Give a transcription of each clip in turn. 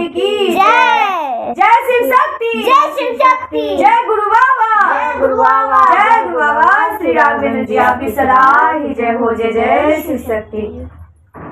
हनुमान की जय। जय शिव शक्ति, जय शिव शक्ति, जय गुरु बाबा, जय गुरु बाबा, जय गुरु बाबा। श्री राघवेंद्र जी आपकी सदा ही जय हो। जय जय शिव शक्ति।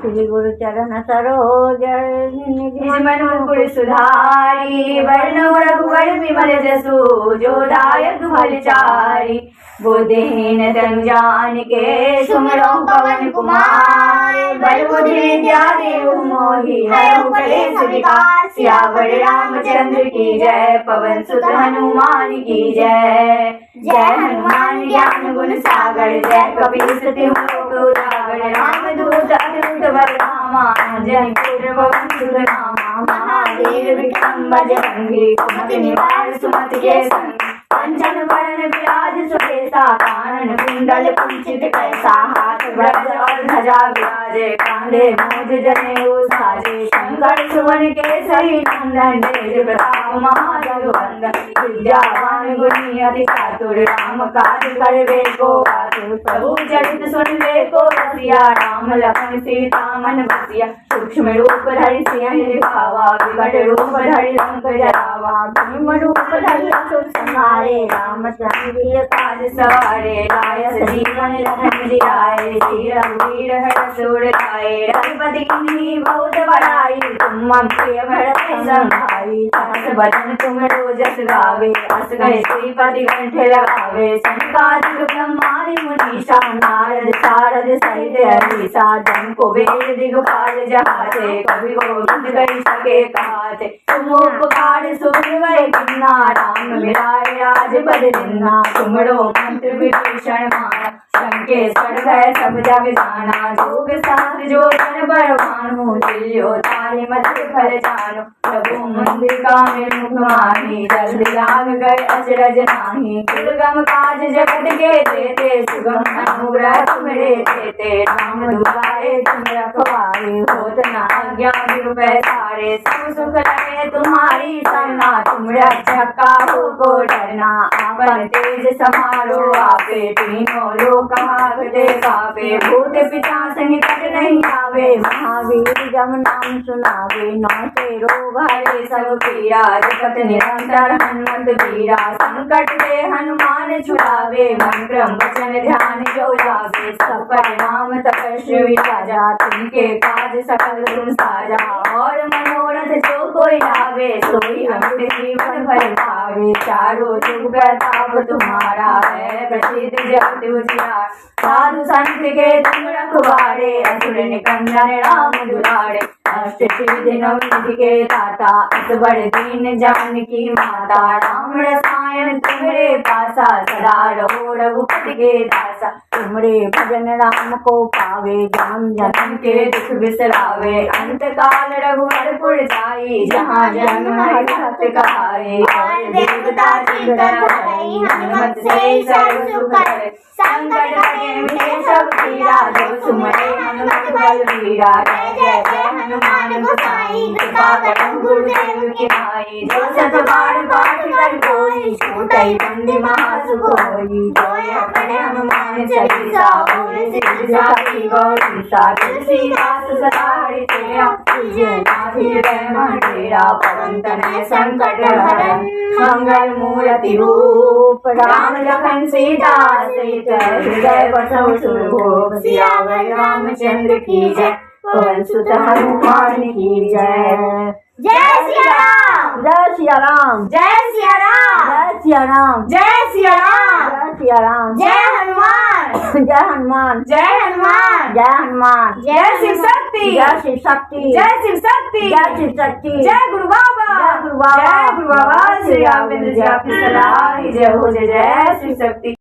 श्री गुरु चरण सरोज निज मन मुकुर सुधारी, वर्ण रघुवर विमल जसु, जो दायक फल चारि। बुद्धिहीन तनु जानिके, सुमिरौ पवन कुमार। बल बुद्धि विद्या देहु मोहि, हरहु कलेश विकार। सियावर रामचंद्र की जय, पवन सुत हनुमान की जय। जय हनुमान ज्ञान गुण सागर, जय कपीसति लोक उजागर। रामदूत अतुलित बल धामा, अंजनी पवन सुत नामा। महावीर विक्रम बजरंगी, कुमति निवार सुमति के संग। कंचन वरण विराज सुबेसा, कानन कुंडल कुंचित कैसा। हाथ वज्र और ध्वजा विराजे, कांधे मूज जनेऊ साजे। शंकर सुवन केसरी नंदन, तेज प्रताप महाजगवंदन। विद्यावान गुणी अति चातुर, राम काज करबे को आतुर। प्रभु चरित सुनबे को रसिया, राम लखन सीता मन बसिया। सूक्ष्म रूप धरि सियहि दिखावा, विकट रूप धरि लंक जरावा। भीम रूप धरि असुर संहारे, रामचंद्र के काज सवारे। लाय सजीवन लखन जियाए, श्री रघुवीर हरषि उर लाए। रघुपति कीन्ही बहुत बड़ाई, तुम मम प्रिय भरत सम भाई। सहस बदन तुमरो जस गावे, अस कहि श्रीपति कंठ लगावे। सनकादिक ब्रह्मादि मुनीसा, नारद सारद सहित अहीसा। जन को वेद दिगपाल जहाते, कवि गोविंद कहि सके कहाते। तुम उपकार सुनवै किन्ना, राम मिलाए आज बद दिन्ना। तुमरो मंत्र विभीषण माना, शंकेश्वर भय सब जग जाना। जोग सहस्र जो जन बर भानु, लियो ताहि मधुर फल जानु। प्रभु मुद्रिका मेर मुख माहि, जल्दी लाग गए अचरज नाही। दुर्गम काज जगत के जेते, सुगम अनुग्रह तुमरे तेते। राम दुआरे तुम रखवारे, होत न आज्ञा बिनु पैसारे। सब सुख लगे तुम्हारी सरना, तुम रक्षक काहू को डरना। आपन तेज समारो आपे, तीनों लोक हाकते कापे। भूत पिशाच निकट नहीं आवे, महावीर जब नाम सुनावे। नौ से रोग हरे सब पीरा, जपत निरंतर हनुमत वीरा। संकट से हनुमान छुड़ावे, मन क्रम वचन ध्यान जो लावे। सब पर नाम तपस्वी राजा, तिनके काज सकल तुम साजा। और मनोरथ जो कोई लावे, सोई अमृत जीवन फल पावे। चारों जुग प्रताप तुम्हारा है, प्रसिद्ध जगत उजियार। साधु संत के तुम रखवारे, असुर निकंदन राम दुलारे। अष्ट सिद्धि नव निधि के दाता, असबर दीन जानकी माता। राम रसायन तुम्हारे पासा, सदा रहो रघुपति के दासा। तुमरे भजन राम को पावे, जन्म जन्म के दुख बिसरावे। अंत काल रघुवरपुर जाई, जहाँ जन्म है भक्त कहाई। और देवता चिंतन करई, हनुमत से सर्व सुख करई। संकट कटे मिटे सब पीरा, जो सुमरे हनुमत बलवीरा। जय जय जय हनुमान गोसाई, कृपा करहु गुरुदेव की नाई। जो सत बार पाठ कर कोई, छूटई बंदी महासुख होई। जोय पढ़े हनुमान चालीसा, होय सिद्धि साखी गौरीसा। तुलसीदास सदा हरिप्रिया, पूज्य नाथ हृदय तेरा। पवन तनय संकट हरन, मंगल मूर्ति रूप। राम लखन सीता सहित, हृदय बसहु सुरभूप। सियावर रामचंद्र की जय, पवन सुत हनुमान की जय। जय सिया राम, जय सिया राम, जय सिया राम, जय सिया राम, जय सिया राम, जय सिया राम। जय हनुमान, जय हनुमान, जय हनुमान, जय हनुमान। जय शिव शक्ति, जय शिव शक्ति, जय शिव शक्ति, जय शिव शक्ति। जय गुरु बाबा, जय गुरु बाबा, जय गुरु बाबा। श्री राघवेंद्र जी आपकी सदा ही जय हो। जय जय शिव शक्ति।